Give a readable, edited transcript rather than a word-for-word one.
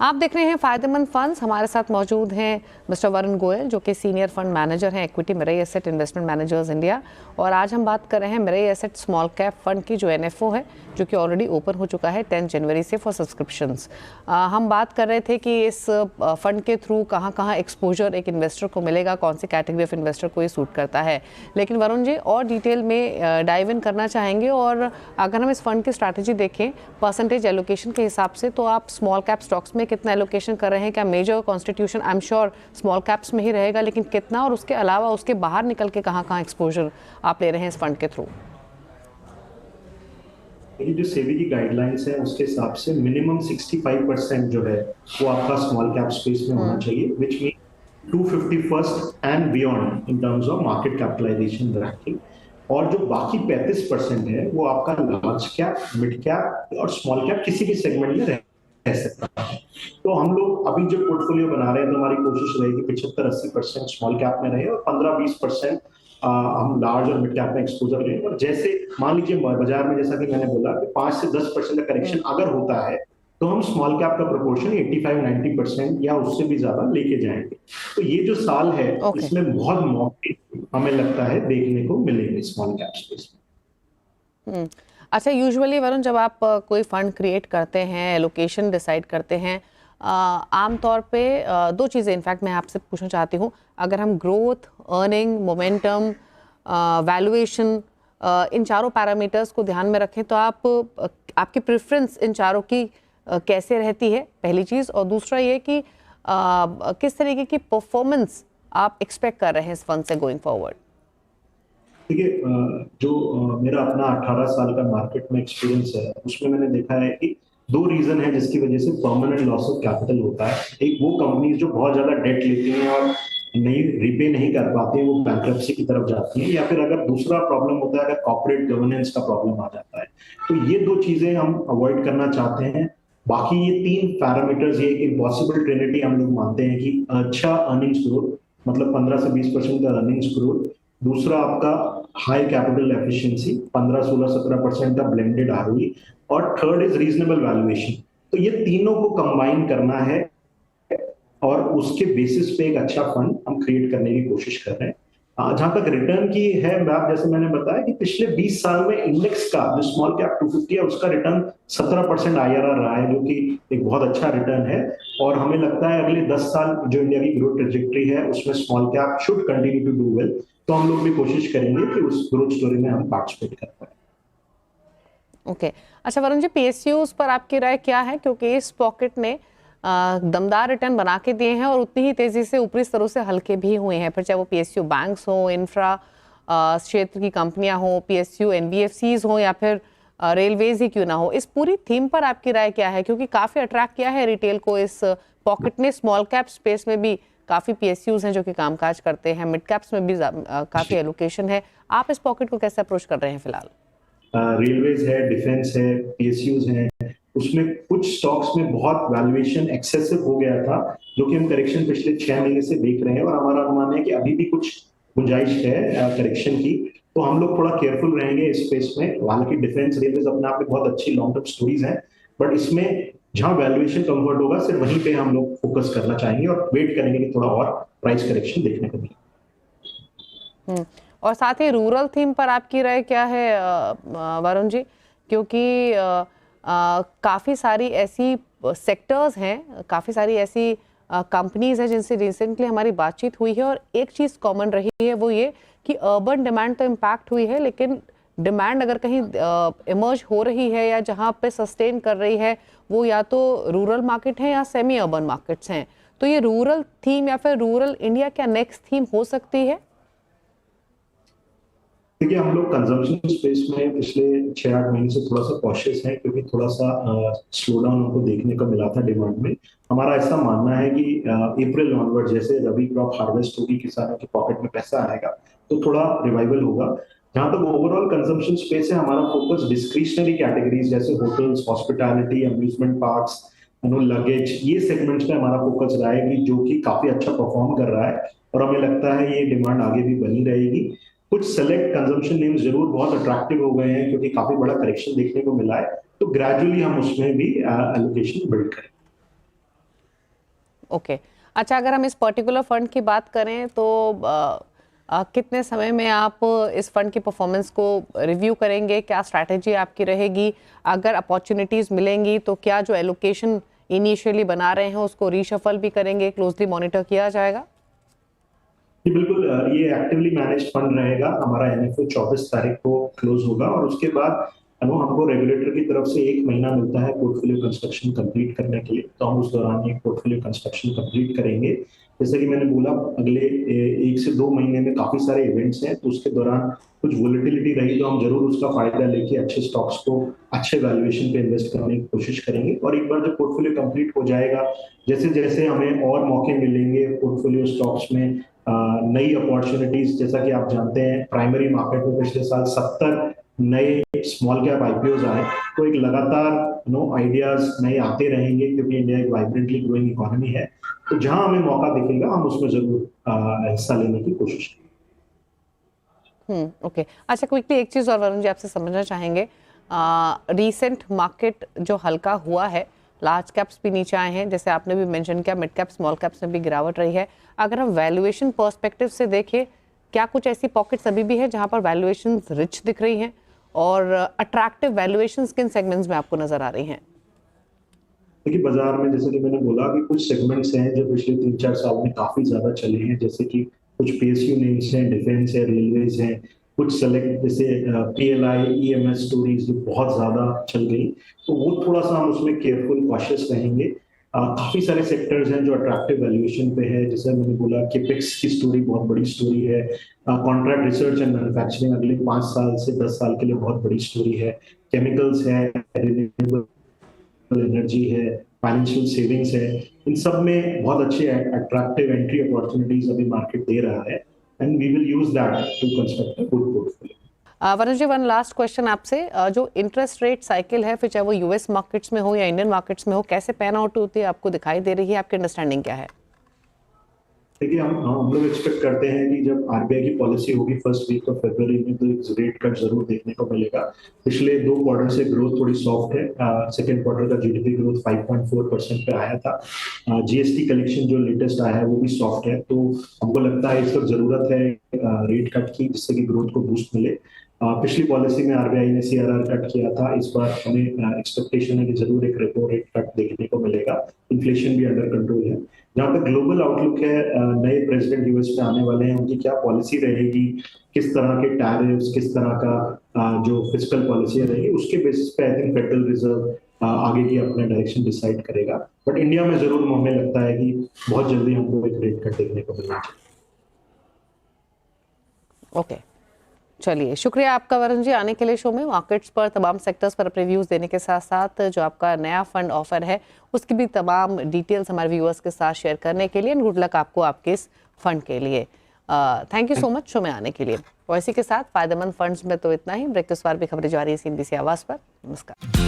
आप देख रहे हैं फायदेमंद फंड्स। हमारे साथ मौजूद हैं मिस्टर वरुण गोयल जो कि सीनियर फंड मैनेजर हैं equity Mirae asset investment managers India. और आज हम बात कर रहे हैं Mirae asset small cap fund की जो एनएफओ है जो कि ऑलरेडी ओपन हो चुका है 10 जनवरी से फॉर सब्सक्रिप्शंस। हम बात कर रहे थे कि इस फंड के थ्रू कहाँ कहाँ एक्सपोजर एक इन्वेस्टर को मिलेगा, कौन सी कैटेगरी ऑफ इन्वेस्टर को ये सूट करता है। लेकिन वरुण जी और डिटेल में डाइव इन करना चाहेंगे। और अगर हम इस फंड की स्ट्रैटेजी देखें परसेंटेज एलोकेशन के हिसाब से, तो आप स्मॉल कैप स्टॉक्स में कितना एलोकेशन कर रहे हैं? क्या major constitution I am sure small caps में ही रहेगा, लेकिन कितना, और उसके अलावा उसके बाहर निकल के कहाँ कहाँ एक्सपोजर आप ले रहे हैं इस फंड के थ्रू? ये जो सेबी की गाइडलाइंस है उसके हिसाब से मिनिमम 65% जो है वो आपका स्मॉल कैप स्पेस में होना चाहिए, which mean 251st and beyond in terms of market capitalisation ranking. और जो बाकी 35% है वो आपका लार्ज कैप, मिड कैप और स्मॉल कैप किसी भी सेगमेंट में रह सकता है। तो हम लोग अभी जो पोर्टफोलियो बना रहे हैं तो हमारी कोशिश रहेगी 75-80% स्मॉल कैप में रहे और 15-20% हम लार्ज और मिड कैप में एक्सपोजर लें। और जैसे मान लीजिए बाजार में, जैसा कि मैंने बोला कि 5 से 10% का करेक्शन अगर होता है तो हम स्मॉल कैप का प्रोपोर्शन 85-90% या उससे भी ज्यादा लेके जाएंगे। तो ये जो साल है इसमें बहुत मौके हमें लगता है देखने को मिलेंगे स्मॉल कैप स्पेस में। अच्छा, यूजुअली वरुण जब आप कोई फंड क्रिएट करते हैं, एलोकेशन डिसाइड करते हैं, आमतौर पे दो चीज़ें इनफैक्ट मैं आपसे पूछना चाहती हूँ। अगर हम ग्रोथ, अर्निंग, मोमेंटम, वैल्यूएशन, इन चारों पैरामीटर्स को ध्यान में रखें तो आपकी प्रेफरेंस इन चारों की कैसे रहती है, पहली चीज़। और दूसरा ये कि किस तरीके की परफॉर्मेंस आप एक्सपेक्ट कर रहे हैं इस फंड से गोइंग फॉरवर्ड? देखिए, जो मेरा अपना 18 साल का मार्केट में एक्सपीरियंस है उसमें मैंने देखा है कि दो रीजन है जिसकी वजह से परमानेंट लॉस ऑफ कैपिटल होता है। एक वो कंपनीज जो बहुत ज्यादा डेट लेती हैं और नहीं रिपे नहीं कर पाती हैं, वो बैंक्रप्सी की तरफ जाती हैं, या फिर अगर दूसरा प्रॉब्लम होता है अगर कॉर्पोरेट गवर्नेंस का प्रॉब्लम आ जाता है। तो ये दो चीजें हम अवॉइड करना चाहते हैं। बाकी ये तीन पैरामीटर्स, ये कि पॉसिबल ट्रिनिटी हम लोग मानते हैं कि अच्छा अर्निंग्स ग्रोथ, मतलब 15 से 20% का अर्निंग्स ग्रोथ, दूसरा आपका हाई कैपिटल एफिशिएंसी 15-16-17% का ब्लेंडेड आरओई, और थर्ड इज रीजनेबल वैल्यूएशन। तो ये तीनों को कंबाइन करना है और उसके बेसिस पे एक अच्छा फंड हम क्रिएट करने की कोशिश कर रहे हैं। जहां तक रिटर्न की है बात, जैसे मैंने बताया कि पिछले 20 साल में इंडेक्स का जो स्मॉल कैप 250 है उसका रिटर्न 17% आईआरआर रहा है, जो कि एक बहुत अच्छा रिटर्न है। और हमें लगता है अगले 10 साल जो इंडिया की ग्रोथ ट्रेजेक्टरी है उसमें small cap should continue to do well. तो हम लोग भी कोशिश करेंगे कि उस ग्रोथ स्टोरी में हम पार्टिसिपेट कर पाए। ओके अच्छा वरुण जी, पीएसयूज पर आपकी राय क्या है? क्योंकि इस पॉकेट ने दमदार रिटर्न बना के दिए हैं और उतनी ही तेजी से ऊपरी स्तरों से हल्के भी हुए हैं, फिर चाहे वो पीएसयू बैंक्स हो, इंफ्रा क्षेत्र की कंपनियां हो, पीएसयू एनबीएफसीज हो, या फिर रेलवेज ही क्यों ना हो। इस पूरी थीम पर आपकी राय क्या है? क्योंकि काफी अट्रैक्ट किया है रिटेल को इस पॉकेट ने। स्मॉल कैप स्पेस में भी काफी पीएसयूज हैं जो कि कामकाज करते हैं, मिड कैप्स में भी काफी एलोकेशन है। आप इस पॉकेट को कैसे अप्रोच कर रहे हैं फिलहाल? रेलवेज है, डिफेंस है, पीएसयूज हैं, उसमें कुछ स्टॉक्स में बहुत वैल्यूएशन एक्सेसिव हो गया था, जो कि हम करेक्शन पिछले 6 महीने से देख रहे हैं। और हमारा अनुमान है कि अभी भी कुछ गुंजाइश है करेक्शन की। तो हम लोग थोड़ा केयरफुल रहेंगे इस स्पेस में। हालांकि डिफेंस, रेलवेज अपने आप में बहुत अच्छी लॉन्ग टर्म स्टोरीज हैं, बट इसमें जहां वैल्यूएशन कंफर्ट होगा सिर्फ वहीं पे हम लोग फोकस करना चाहेंगे और वेट करेंगे कि थोड़ा और प्राइस करेक्शन देखने को मिले। और साथ ही रूरल थीम पर आपकी राय क्या है वरुण जी? क्योंकि काफ़ी सारी ऐसी सेक्टर्स हैं, काफ़ी सारी ऐसी कंपनीज हैं जिनसे रिसेंटली हमारी बातचीत हुई है, और एक चीज़ कॉमन रही है वो ये कि अर्बन डिमांड तो इम्पैक्ट हुई है, लेकिन डिमांड अगर कहीं इमर्ज हो रही है या जहाँ पे सस्टेन कर रही है वो या तो रूरल मार्केट है या सेमी अर्बन मार्केट्स हैं। तो ये रूरल थीम या फिर रूरल इंडिया क्या नेक्स्ट थीम हो सकती है? देखिए, हम लोग कंजम्पशन स्पेस में पिछले 6-8 महीने से थोड़ा सा कॉशियस हैं, क्योंकि थोड़ा सा स्लो डाउन हमको देखने को मिला था डिमांड में। हमारा ऐसा मानना है कि अप्रैल ऑनवर्ड जैसे रबी क्रॉप हार्वेस्ट होगी, किसानों के पॉकेट में पैसा आएगा तो थोड़ा रिवाइवल होगा। जहां तक ओवरऑल कंजम्पशन स्पेस है, हमारा फोकस डिस्क्रिशनरी कैटेगरीज जैसे hotels, hospitality, amusement parks, luggage, ये सेगमेंट्स पे हमारा फोकस रहा है, जो कि काफी अच्छा परफॉर्म कर रहा है और हमें लगता है ये डिमांड आगे भी बनी रहेगी। कुछ सेलेक्ट कंजम्पशन नेम्स जरूर बहुत अट्रैक्टिव हो गए हैं क्योंकि काफी बड़ा करेक्शन देखने को मिला है, तो ग्रेजुअली हम उसमें भी एलोकेशन बिल्ड करें। ओके, अच्छा, अगर हम इस पर्टिकुलर फंड की बात करें तो कितने समय में आप इस फंड की परफॉर्मेंस को रिव्यू करेंगे? क्या स्ट्रैटेजी आपकी रहेगी? अगर अपॉर्चुनिटीज़ मिलेंगी तो क्या जो एलोकेशन इनिशियली बना रहे हैं उसको रीशफल भी करेंगे, क्लोजली मॉनिटर किया जाएगा? जी बिल्कुल, ये एक्टिवली मैनेज फंड रहेगा। हमारा एनएफओ 24 तारीख को क्लोज होगा और उसके बाद हमको रेगुलेटर की तरफ से 1 महीना मिलता है पोर्टफोलियो कंस्ट्रक्शन कंप्लीट करने के लिए। तो हम उस दौरान एक पोर्टफोलियो कंस्ट्रक्शन कंप्लीट करेंगे। जैसे कि मैंने बोला, अगले 1 से 2 महीने में काफी सारे इवेंट्स हैं, तो उसके दौरान कुछ वोलेटिलिटी रही तो हम जरूर उसका फायदा लेके अच्छे स्टॉक्स को अच्छे वैल्यूएशन पे इन्वेस्ट करने की कोशिश करेंगे। और एक बार जब पोर्टफोलियो कंप्लीट हो जाएगा, जैसे जैसे हमें और मौके मिलेंगे पोर्टफोलियो स्टॉक्स में, नई अपॉर्चुनिटीज, जैसा कि आप जानते हैं प्राइमरी मार्केट में पिछले साल 70 नए स्मॉल कैप आईपीओज आए, तो एक लगातार आइडियाज नए आते रहेंगे क्योंकि इंडिया एक वाइब्रेंटली ग्रोइंग इकोनॉमी है। तो जहां हमें मौका दिखेगा हम उसमें जरूर हिस्सा लेने की कोशिश करेंगे। ओके, अच्छा, क्विकली एक चीज़ और वरुण जी आपसे समझना चाहेंगे। रीसेंट मार्केट जो हल्का हुआ है, लार्ज कैप्स भी नीचे आए हैं, जैसे आपने भी मेंशन किया, मिड कैप स्मॉल कैप्स में भी गिरावट रही है। अगर हम वैल्यूएशन पर्सपेक्टिव से देखें, क्या कुछ ऐसी पॉकेट्स अभी भी है जहां पर वैल्यूएशन रिच दिख रही हैं और अट्रैक्टिव वैल्यूएशन किन सेगमेंट्स में आपको नजर आ रही हैं? देखिए, बाजार में जैसे कि मैंने बोला कि कुछ सेगमेंट्स हैं जो पिछले 3-4 साल में काफी ज्यादा चले हैं, जैसे कि कुछ पीएसयू नेम्स हैं, डिफेंस है, रेलवेज हैं, कुछ सेलेक्ट जैसे पीएलआई ईएमएस स्टोरीज जो बहुत ज्यादा चल गई, तो वो थोड़ा सा हम उसमें केयरफुल कॉशियस रहेंगे। काफी सारे सेक्टर्स हैं जो अट्रैक्टिव वैल्यूएशन पे है, जैसे मैंने बोला केपेक्स की स्टोरी बहुत बड़ी स्टोरी है। कॉन्ट्रैक्ट रिसर्च एंड मैन्युफैक्चरिंग अगले 5 साल से 10 साल के लिए बहुत बड़ी स्टोरी है। केमिकल्स है, एनर्जी है, फाइनेंशियल सेविंग्स है, इन सब में बहुत अच्छे अट्रैक्टिव एंट्री अपॉर्चुनिटीज अभी मार्केट दे रहा है, and we will use that to construct a good portfolio. Varun ji, one last question आपसे। जो इंटरेस्ट रेट साइकिल है, फिर चाहे वो यूएस मार्केट्स में हो या इंडियन मार्केट्स में हो, कैसे पैन आउट होती है, आपको दिखाई दे रही है? आपकी अंडरस्टैंडिंग क्या है? देखिए, हम लोग एक्सपेक्ट करते हैं कि जब आरबीआई की पॉलिसी होगी फर्स्ट वीक ऑफ फरवरी में, तो एक रेट कट जरूर देखने को मिलेगा। पिछले 2 क्वार्टर से ग्रोथ थोड़ी सॉफ्ट है। सेकेंड क्वार्टर का जीडीपी ग्रोथ 5.4% पे आया था। जीएसटी कलेक्शन जो लेटेस्ट आया है वो भी सॉफ्ट है, तो हमको लगता है इस वक्त जरूरत है रेट कट की, जिससे कि ग्रोथ को बूस्ट मिले। पिछली पॉलिसी में आरबीआई ने सीआरआर कट किया था, इस बार हमें एक्सपेक्टेशन है कि जरूर एक रेपो रेट कट देखने को मिलेगा। इन्फ्लेशन भी अंडर कंट्रोल है। जहाँ पे ग्लोबल आउटलुक है, नए प्रेसिडेंट यूएस पे आने वाले हैं, उनकी क्या पॉलिसी रहेगी, किस तरह के टैरिफ्स, किस तरह का जो फिस्कल पॉलिसी रहेगी, उसके बेसिस पे आई थिंक फेडरल रिजर्व आगे की अपना डायरेक्शन डिसाइड करेगा। बट इंडिया में जरूर हमें लगता है कि बहुत जल्दी हमको एक रेट कट देखने को मिलना चाहिए। ओके, चलिए, शुक्रिया आपका वरुण जी आने के लिए शो में। मार्केट्स पर तमाम सेक्टर्स पर अपने व्यूज़ देने के साथ साथ जो आपका नया फंड ऑफर है उसकी भी तमाम डिटेल्स हमारे व्यूअर्स के साथ शेयर करने के लिए, एंड गुड लक आपको आपके इस फंड के लिए। Thank you so much show में आने के लिए। और इसी के साथ फायदेमंद फंड्स में तो इतना ही। ब्रेक के बाद भी खबरें जारी है CNBC आवाज़ पर। नमस्कार।